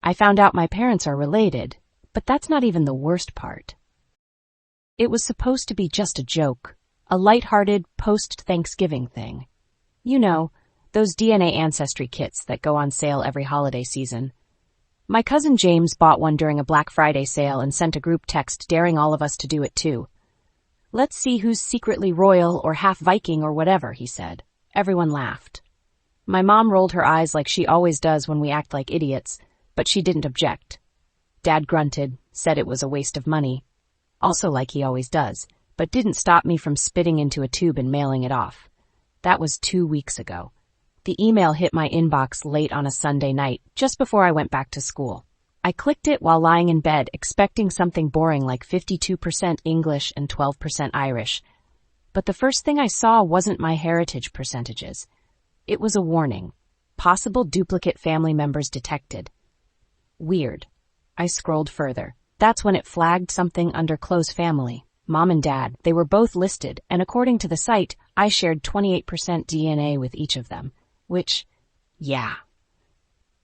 I found out my parents are related, but that's not even the worst part. It was supposed to be just a joke, a lighthearted post-Thanksgiving thing. You know, those DNA Ancestry kits that go on sale every holiday season. My cousin James bought one during a Black Friday sale and sent a group text daring all of us to do it too. Let's see who's secretly royal or half Viking or whatever, he said. Everyone laughed. My mom rolled her eyes like she always does when we act like idiots, but she didn't object. Dad grunted, said it was a waste of money, also like he always does, but didn't stop me from spitting into a tube and mailing it off. That was 2 weeks ago. The email hit my inbox late on a Sunday night, just before I went back to school. I clicked it while lying in bed, expecting something boring like 52% English and 12% Irish. But the first thing I saw wasn't my heritage percentages. It was a warning. Possible duplicate family members detected. Weird. I scrolled further. That's when it flagged something under close family. Mom and Dad, they were both listed, and according to the site, I shared 28% DNA with each of them. Which, yeah,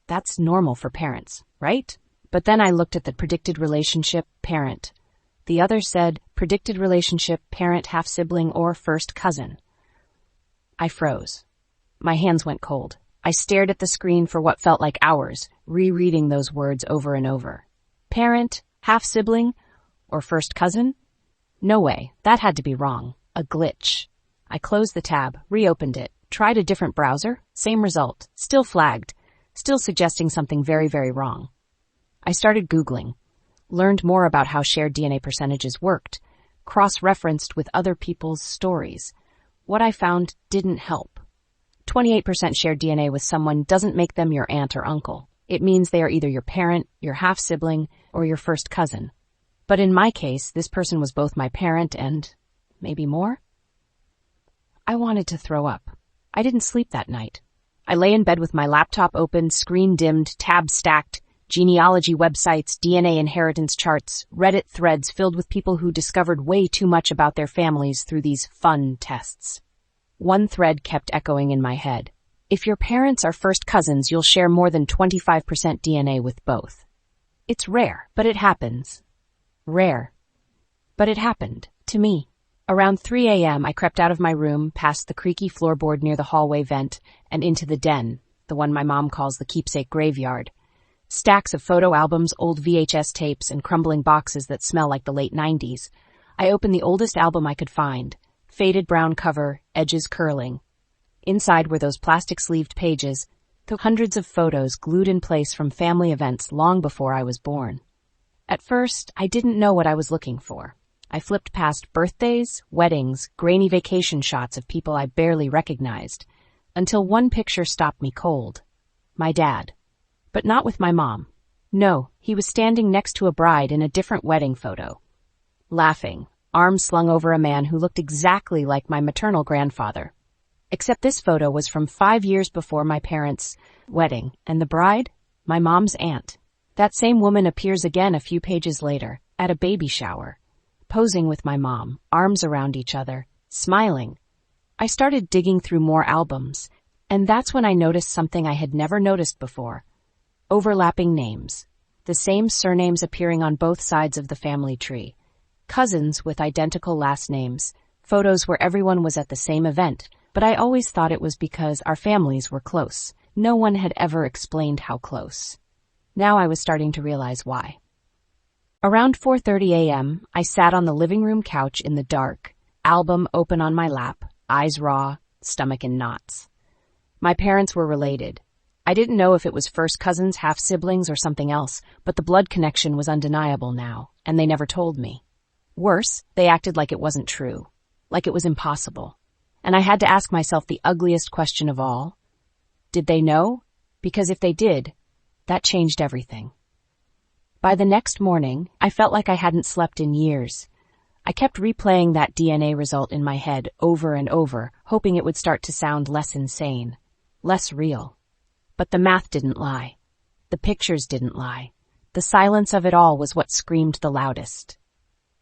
that's normal for parents, right? But then I looked at the predicted relationship, parent. The other said, predicted relationship, parent, half-sibling, or first cousin. I froze. My hands went cold. I stared at the screen for what felt like hours, rereading those words over and over. Parent, half-sibling, or first cousin? No way, that had to be wrong. A glitch. I closed the tab, reopened it, tried a different browser, same result, still flagged, still suggesting something very, very wrong. I started Googling, learned more about how shared DNA percentages worked, cross-referenced with other people's stories. What I found didn't help. 28% shared DNA with someone doesn't make them your aunt or uncle. It means they are either your parent, your half-sibling, or your first cousin. But in my case, this person was both my parent and maybe more. I wanted to throw up. I didn't sleep that night. I lay in bed with my laptop open, screen dimmed, tabs stacked, genealogy websites, DNA inheritance charts, Reddit threads filled with people who discovered way too much about their families through these fun tests. One thread kept echoing in my head. If your parents are first cousins, you'll share more than 25% DNA with both. It's rare, but it happens. Rare. But it happened. To me. Around 3 a.m., I crept out of my room, past the creaky floorboard near the hallway vent, and into the den, the one my mom calls the keepsake graveyard. Stacks of photo albums, old VHS tapes, and crumbling boxes that smell like the late 90s. I opened the oldest album I could find. Faded brown cover, edges curling. Inside were those plastic-sleeved pages, the hundreds of photos glued in place from family events long before I was born. At first, I didn't know what I was looking for. I flipped past birthdays, weddings, grainy vacation shots of people I barely recognized, until one picture stopped me cold. My dad. But not with my mom. No, he was standing next to a bride in a different wedding photo. Laughing, arms slung over a man who looked exactly like my maternal grandfather. Except this photo was from 5 years before my parents' wedding, and the bride? My mom's aunt. That same woman appears again a few pages later, at a baby shower. Posing with my mom, arms around each other, smiling. I started digging through more albums, and that's when I noticed something I had never noticed before. Overlapping names. The same surnames appearing on both sides of the family tree. Cousins with identical last names. Photos where everyone was at the same event, but I always thought it was because our families were close. No one had ever explained how close. Now I was starting to realize why. Around 4:30 a.m., I sat on the living room couch in the dark, album open on my lap, eyes raw, stomach in knots. My parents were related. I didn't know if it was first cousins, half-siblings, or something else, but the blood connection was undeniable now, and they never told me. Worse, they acted like it wasn't true, like it was impossible. And I had to ask myself the ugliest question of all. Did they know? Because if they did, that changed everything. By the next morning, I felt like I hadn't slept in years. I kept replaying that DNA result in my head over and over, hoping it would start to sound less insane, less real. But the math didn't lie. The pictures didn't lie. The silence of it all was what screamed the loudest.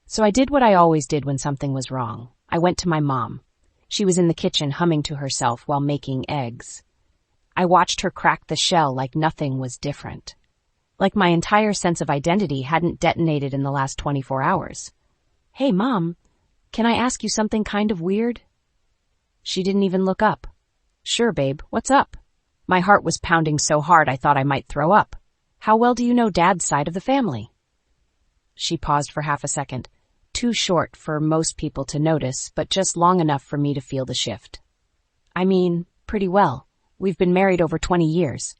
So I did what I always did when something was wrong. I went to my mom. She was in the kitchen humming to herself while making eggs. I watched her crack the shell like nothing was different. like my entire sense of identity hadn't detonated in the last 24 hours. "Hey, Mom, can I ask you something kind of weird?" She didn't even look up. "Sure, babe, what's up?" My heart was pounding so hard I thought I might throw up. "How well do you know Dad's side of the family?" She paused for half a second, too short for most people to notice, but just long enough for me to feel the shift. "I mean, pretty well. We've been married over 20 years.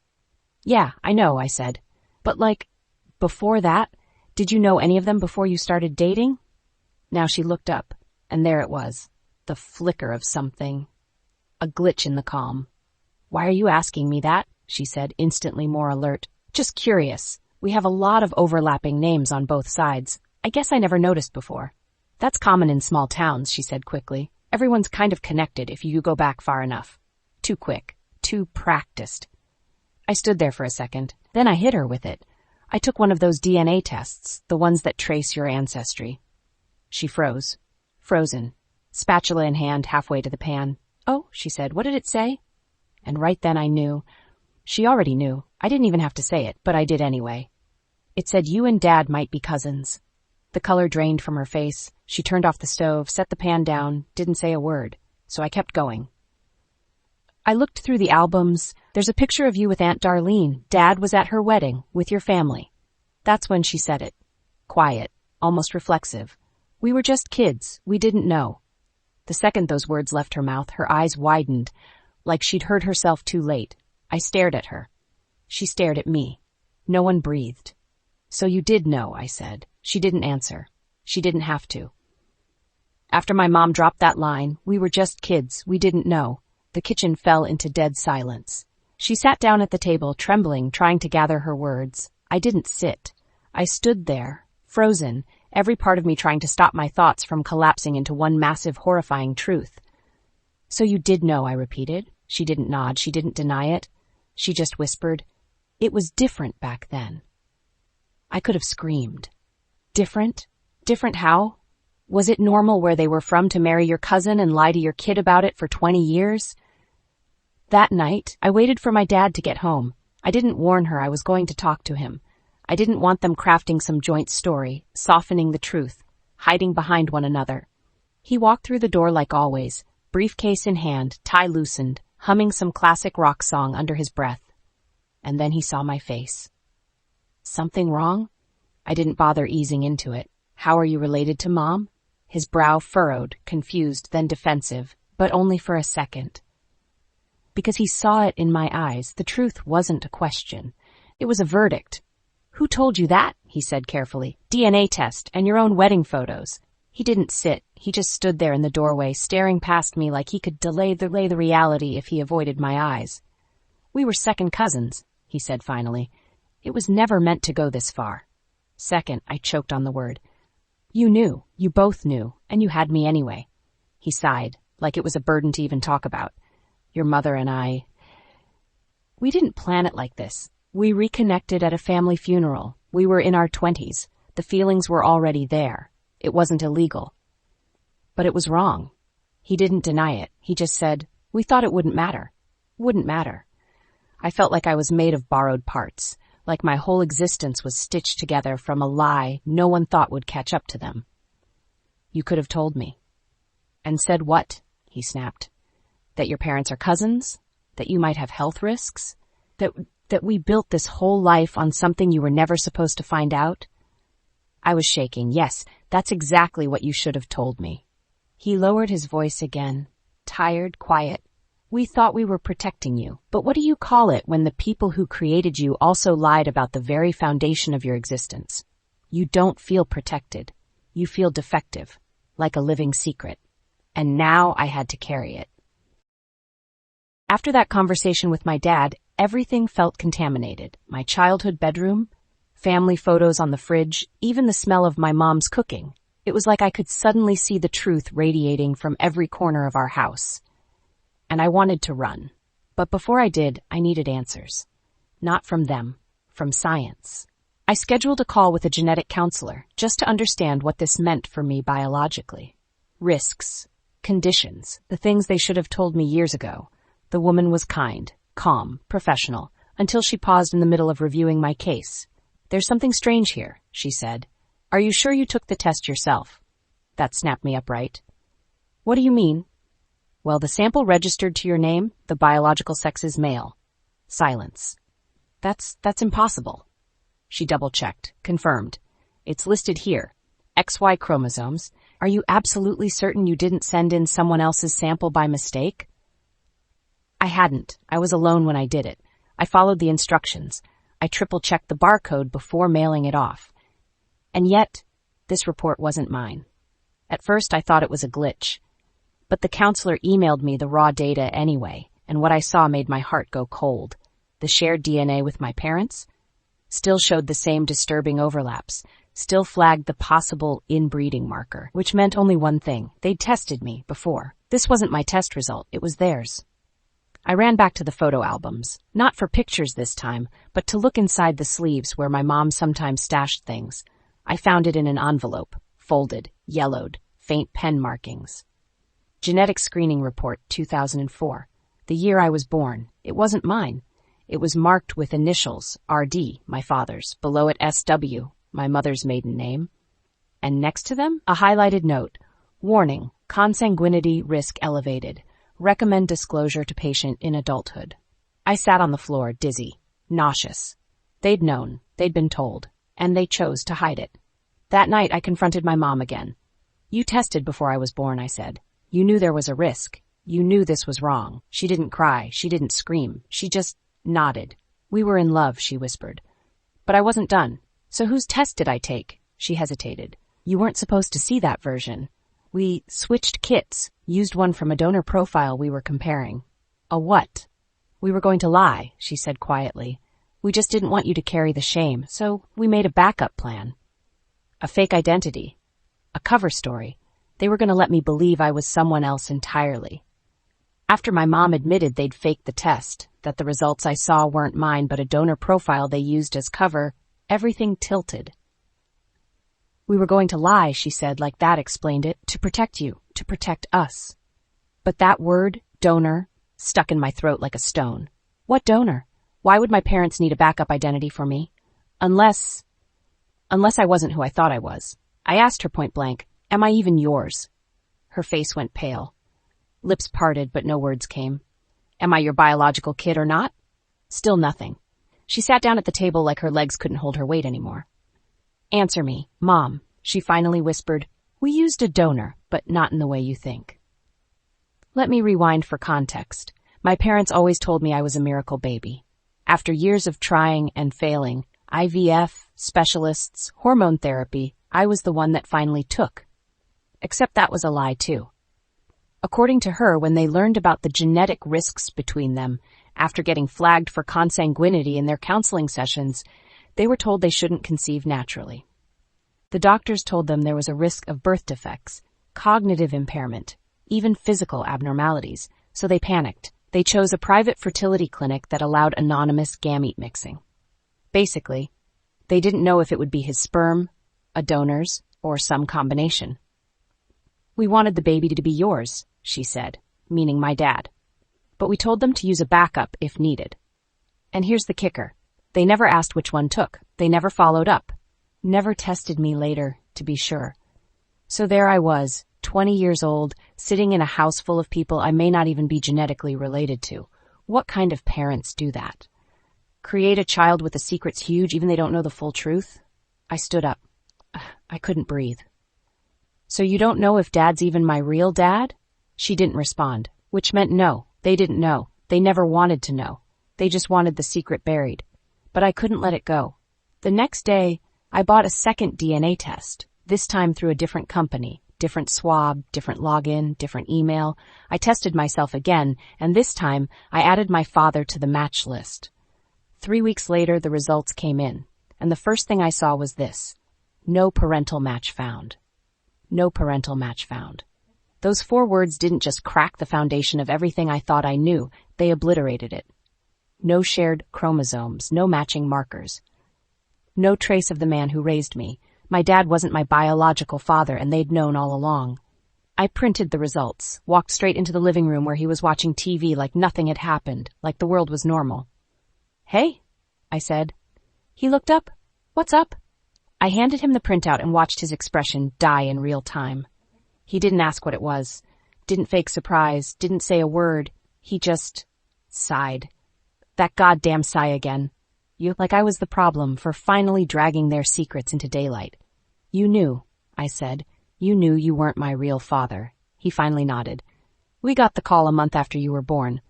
"Yeah, I know," I said. "But before that, did you know any of them before you started dating?" Now she looked up, and there it was, the flicker of something. A glitch in the calm. "Why are you asking me that?" she said, instantly more alert. "Just curious. We have a lot of overlapping names on both sides. I guess I never noticed before." "That's common in small towns," she said quickly. "Everyone's kind of connected if you go back far enough." Too quick. Too practiced. I stood there for a second. Then I hit her with it. "I took one of those DNA tests, the ones that trace your ancestry." She froze. Frozen. Spatula in hand, halfway to the pan. "Oh," she said, "what did it say?" And right then I knew. She already knew. I didn't even have to say it, but I did anyway. It said you and Dad might be cousins. The color drained from her face. She turned off the stove, set the pan down, didn't say a word. So I kept going. "I looked through the albums. There's a picture of you with Aunt Darlene. Dad was at her wedding, with your family." That's when she said it. Quiet, almost reflexive. "We were just kids. We didn't know." The second those words left her mouth, her eyes widened, like she'd heard herself too late. I stared at her. She stared at me. No one breathed. "So you did know," I said. She didn't answer. She didn't have to. After my mom dropped that line, "We were just kids. We didn't know," the kitchen fell into dead silence. She sat down at the table, trembling, trying to gather her words. I didn't sit. I stood there, frozen, every part of me trying to stop my thoughts from collapsing into one massive, horrifying truth. "So you did know," I repeated. She didn't nod. She didn't deny it. She just whispered, "It was different back then." I could have screamed. Different? Different how? Was it normal where they were from to marry your cousin and lie to your kid about it for 20 years? That night, I waited for my dad to get home. I didn't warn her I was going to talk to him. I didn't want them crafting some joint story, softening the truth, hiding behind one another. He walked through the door like always, briefcase in hand, tie loosened, humming some classic rock song under his breath. And then he saw my face. Something wrong? I didn't bother easing into it. "How are you related to Mom?" His brow furrowed, confused, then defensive, but only for a second. Because he saw it in my eyes, the truth wasn't a question. It was a verdict. "Who told you that?" he said carefully. "DNA test and your own wedding photos." He didn't sit. He just stood there in the doorway, staring past me like he could delay the reality if he avoided my eyes. "We were second cousins," he said finally. "It was never meant to go this far." Second, I choked on the word. "You knew. You both knew. And you had me anyway." He sighed, like it was a burden to even talk about. "Your mother and I... We didn't plan it like this. We reconnected at a family funeral. We were in our 20s. The feelings were already there. It wasn't illegal. But it was wrong." He didn't deny it. He just said, "We thought it wouldn't matter." Wouldn't matter. I felt like I was made of borrowed parts, like my whole existence was stitched together from a lie no one thought would catch up to them. "You could have told me." "And said what?" he snapped. "That your parents are cousins? That you might have health risks? That we built this whole life on something you were never supposed to find out?" I was shaking. "Yes, that's exactly what you should have told me." He lowered his voice again, tired, quiet. "We thought we were protecting you. But what do you call it when the people who created you also lied about the very foundation of your existence? You don't feel protected. You feel defective, like a living secret. And now I had to carry it." After that conversation with my dad, everything felt contaminated. My childhood bedroom, family photos on the fridge, even the smell of my mom's cooking. It was like I could suddenly see the truth radiating from every corner of our house. And I wanted to run. But before I did, I needed answers. Not from them, from science. I scheduled a call with a genetic counselor just to understand what this meant for me biologically. Risks, conditions, the things they should have told me years ago. The woman was kind, calm, professional, until she paused in the middle of reviewing my case. "There's something strange here," she said. "Are you sure you took the test yourself?" That snapped me up right. "What do you mean?" "Well, the sample registered to your name, the biological sex is male." Silence. That's impossible." She double-checked, confirmed. "It's listed here. XY chromosomes. Are you absolutely certain you didn't send in someone else's sample by mistake?" I hadn't. I was alone when I did it. I followed the instructions. I triple-checked the barcode before mailing it off. And yet, this report wasn't mine. At first, I thought it was a glitch. But the counselor emailed me the raw data anyway, and what I saw made my heart go cold. The shared DNA with my parents still showed the same disturbing overlaps, still flagged the possible inbreeding marker, which meant only one thing. They'd tested me before. This wasn't my test result, it was theirs. I ran back to the photo albums, not for pictures this time, but to look inside the sleeves where my mom sometimes stashed things. I found it in an envelope, folded, yellowed, faint pen markings. Genetic Screening Report 2004. The year I was born. It wasn't mine. It was marked with initials, RD, my father's, below it SW, my mother's maiden name. And next to them, a highlighted note. Warning, consanguinity risk elevated. Recommend disclosure to patient in adulthood. I sat on the floor, dizzy, nauseous. They'd known, they'd been told, and they chose to hide it. That night I confronted my mom again. "You tested before I was born," I said. "You knew there was a risk. You knew this was wrong." She didn't cry, she didn't scream, she just nodded. "We were in love," she whispered. "But I wasn't done. So whose test did I take?" She hesitated. "You weren't supposed to see that version. We switched kits, used one from a donor profile we were comparing." "A what?" "We were going to lie," she said quietly. "We just didn't want you to carry the shame, so we made a backup plan. A fake identity. A cover story. They were going to let me believe I was someone else entirely. After my mom admitted they'd faked the test, that the results I saw weren't mine but a donor profile they used as cover, everything tilted. "We were going to lie," she said, like that explained it, "to protect you, to protect us." But that word, donor, stuck in my throat like a stone. What donor? Why would my parents need a backup identity for me? Unless I wasn't who I thought I was. I asked her point blank, "Am I even yours?" Her face went pale. Lips parted, but no words came. "Am I your biological kid or not?" Still nothing. She sat down at the table like her legs couldn't hold her weight anymore. "Answer me, Mom," she finally whispered. "We used a donor, but not in the way you think." Let me rewind for context. My parents always told me I was a miracle baby. After years of trying and failing, IVF, specialists, hormone therapy, I was the one that finally took. Except that was a lie too. According to her, when they learned about the genetic risks between them, after getting flagged for consanguinity in their counseling sessions, they were told they shouldn't conceive naturally. The doctors told them there was a risk of birth defects, cognitive impairment, even physical abnormalities, so they panicked. They chose a private fertility clinic that allowed anonymous gamete mixing. Basically, they didn't know if it would be his sperm, a donor's, or some combination. "We wanted the baby to be yours," she said, meaning my dad. "But we told them to use a backup if needed." And here's the kicker. They never asked which one took. They never followed up. Never tested me later, to be sure. So there I was, 20 years old, sitting in a house full of people I may not even be genetically related to. What kind of parents do that? Create a child with the secrets huge even they don't know the full truth? I stood up. I couldn't breathe. "So you don't know if Dad's even my real dad?" She didn't respond, which meant no, they didn't know. They never wanted to know. They just wanted the secret buried. But I couldn't let it go. The next day, I bought a second DNA test, this time through a different company, different swab, different login, different email. I tested myself again, and this time I added my father to the match list. 3 weeks later, the results came in, and the first thing I saw was this: no parental match found. No parental match found. Those 4 words didn't just crack the foundation of everything I thought I knew, they obliterated it. No shared chromosomes, no matching markers. No trace of the man who raised me. My dad wasn't my biological father, and they'd known all along. I printed the results, walked straight into the living room where he was watching TV like nothing had happened, like the world was normal. "Hey," I said. He looked up. What's up? I handed him the printout and watched his expression die in real time. He didn't ask what it was, didn't fake surprise, didn't say a word. He just sighed. That goddamn sigh again. Like I was the problem for finally dragging their secrets into daylight. You knew, I said. You knew you weren't my real father. He finally nodded. We got the call a month after you were born.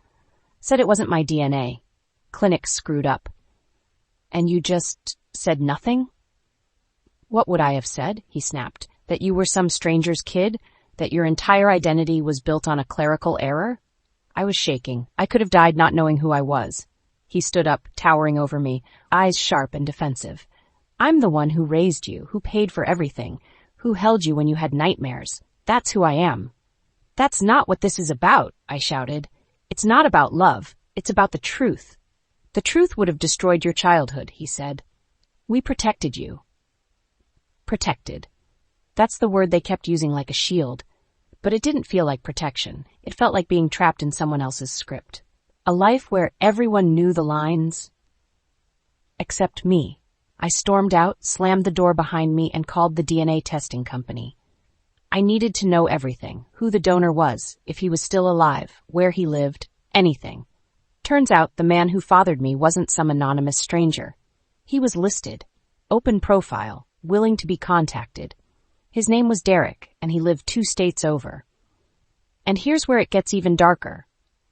Said it wasn't my DNA. Clinic screwed up. And you just said nothing? What would I have said? He snapped. That you were some stranger's kid? That your entire identity was built on a clerical error? I was shaking. I could have died not knowing who I was. He stood up, towering over me, eyes sharp and defensive. I'm the one who raised you, who paid for everything, who held you when you had nightmares. That's who I am. That's not what this is about, I shouted. It's not about love. It's about the truth. The truth would have destroyed your childhood, he said. We protected you. Protected. That's the word they kept using like a shield. But it didn't feel like protection. It felt like being trapped in someone else's script. A life where everyone knew the lines. Except me. I stormed out, slammed the door behind me, and called the DNA testing company. I needed to know everything. Who the donor was, if he was still alive, where he lived, anything. Turns out the man who fathered me wasn't some anonymous stranger. He was listed. Open profile. Willing to be contacted. His name was Derek, and he lived 2 states over. And here's where it gets even darker.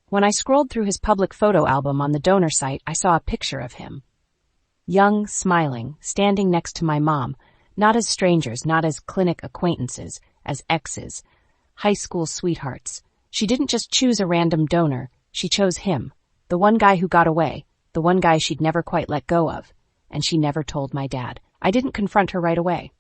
When I scrolled through his public photo album on the donor site, I saw a picture of him. Young, smiling, standing next to my mom, not as strangers, not as clinic acquaintances, as exes, high school sweethearts. She didn't just choose a random donor, she chose him, the one guy who got away, the one guy she'd never quite let go of, and she never told my dad. I didn't confront her right away.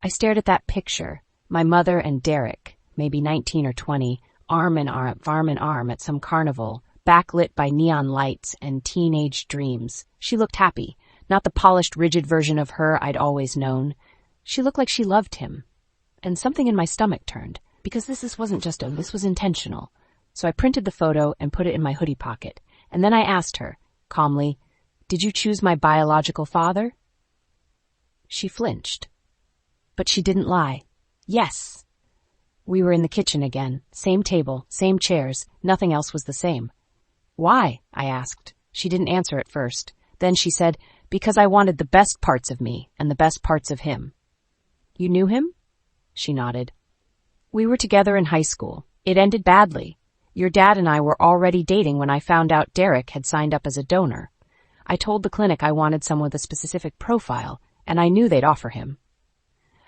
I stared at that picture, my mother and Derek, maybe 19 or 20, arm in arm at some carnival, backlit by neon lights and teenage dreams. She looked happy, not the polished, rigid version of her I'd always known. She looked like she loved him. And something in my stomach turned, because this was intentional. So I printed the photo and put it in my hoodie pocket. And then I asked her, calmly, "Did you choose my biological father?" She flinched. But she didn't lie. Yes. We were in the kitchen again. Same table, same chairs. Nothing else was the same. Why? I asked. She didn't answer at first. Then she said, because I wanted the best parts of me and the best parts of him. You knew him? She nodded. We were together in high school. It ended badly. Your dad and I were already dating when I found out Derek had signed up as a donor. I told the clinic I wanted someone with a specific profile, and I knew they'd offer him.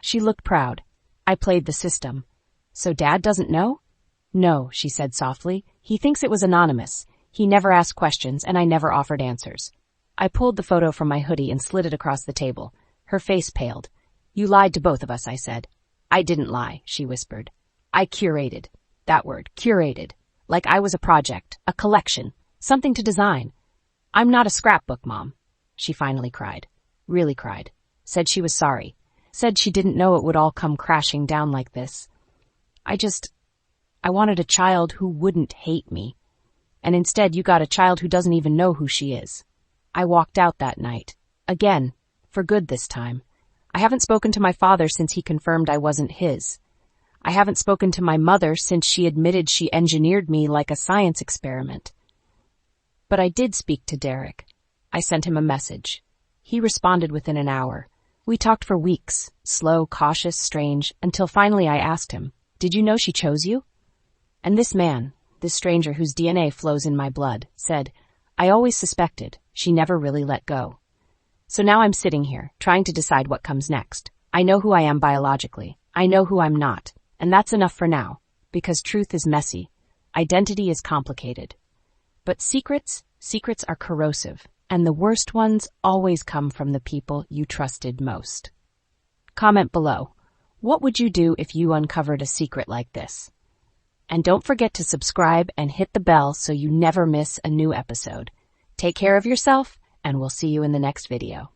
She looked proud. I played the system. So Dad doesn't know? No, she said softly. He thinks it was anonymous. He never asked questions, and I never offered answers. I pulled the photo from my hoodie and slid it across the table. Her face paled. You lied to both of us, I said. I didn't lie, she whispered. I curated. That word, curated. Like I was a project, a collection, something to design. I'm not a scrapbook, Mom, she finally cried. Really cried. Said she was sorry. Said she didn't know it would all come crashing down like this. I wanted a child who wouldn't hate me. And instead you got a child who doesn't even know who she is. I walked out that night. Again. For good this time. I haven't spoken to my father since he confirmed I wasn't his. I haven't spoken to my mother since she admitted she engineered me like a science experiment. But I did speak to Derek. I sent him a message. He responded within an hour. We talked for weeks, slow, cautious, strange, until finally I asked him, did you know she chose you? And this man, this stranger whose DNA flows in my blood, said, I always suspected. She never really let go. So now I'm sitting here, trying to decide what comes next. I know who I am biologically. I know who I'm not. And that's enough for now, because truth is messy. Identity is complicated. But secrets are corrosive, and the worst ones always come from the people you trusted most. Comment below. What would you do if you uncovered a secret like this? And don't forget to subscribe and hit the bell so you never miss a new episode. Take care of yourself, and we'll see you in the next video.